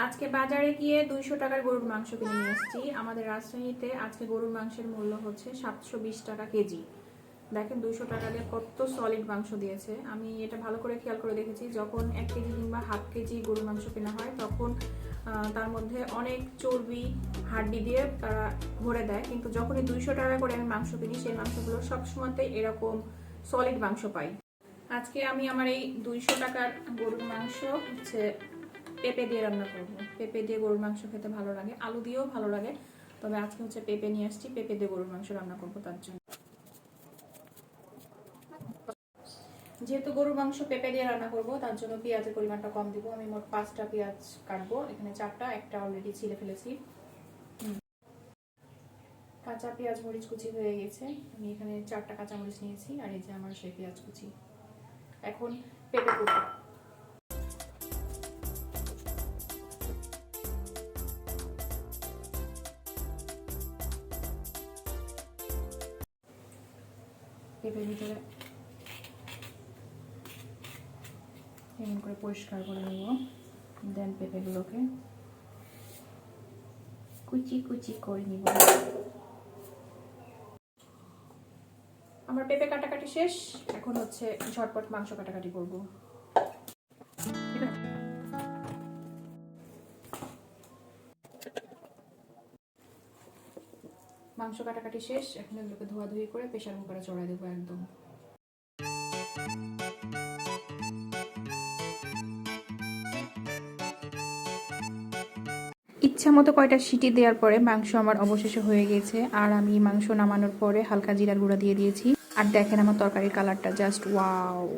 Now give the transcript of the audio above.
আজকে বাজারে গিয়ে 200 টাকার গরুর মাংস কিনে নিয়ে এসেছি। আমাদের রাজশাহীতে আজকে গরুর মাংসের মূল্য হচ্ছে 720 টাকা কেজি। দেখেন 200 টাকা দিয়ে কত সলিড মাংস দিয়েছে। আমি এটা ভালো করে খেয়াল করে দেখেছি, যখন 1 কেজি কিংবা হাফ কেজি গরুর মাংস কেনা হয় তখন তার মধ্যে অনেক চর্বি হাড্ডি দিয়ে তারা ভরে দেয়, কিন্তু যখনই 200 টাকা করে আমি মাংস কিনি সেই মাংসগুলো সবসময়তেই এরকম সলিড মাংস পাই। আজকে আমি আমার এই 200 টাকার গরুর মাংস হচ্ছে পেঁপে দিয়ে রান্না করব। পেঁপে দিয়ে গরুর মাংস খেতে ভালো লাগে, আলু দিয়েও ভালো লাগে, তবে আজকে হচ্ছে পেঁপে নিয়ে আসছি, পেঁপে দিয়ে গরুর মাংস রান্না করব। তার জন্য যেহেতু গরুর মাংস পেঁপে দিয়ে রান্না করব তার জন্য পেঁয়াজের পরিমাণটা কম দিব। আমি মোট 5টা পেঁয়াজ কাটবো, এখানে 4টা, একটা অলরেডি ছিলে ফেলেছি। কাঁচা পেঁয়াজ মরিচ কুচি হয়ে গেছে, আমি এখানে 4টা কাঁচা মরিচ নিয়েছি, আর এই যে আমার সেই পেঁয়াজ কুচি। এখন পেঁপে কুচি। পেঁপের ভিতরে এমন করে পরিষ্কার করে নেব, দেন পেঁপেগুলোকে কুচি কুচি করে নিব। আমার পেঁপে কাটাকাটি শেষ, এখন হচ্ছে ঝটপট মাংস কাটাকাটি করব। মাংস কাটাকাটি শেষ, এখন এগুলোকে ধোয়াধুয়ি করে প্রেসার কুকারে চড়াই দেবো একদম। ইচ্ছা মতো কয়টা সিটি দেওয়ার পরে মাংস আমার অবশেষে হয়ে গেছে, আর আমি মাংস নামানোর পরে হালকা জিরার গুঁড়া দিয়ে দিয়েছি। আর দেখেন আমার তরকারির কালারটা জাস্ট ওয়াও।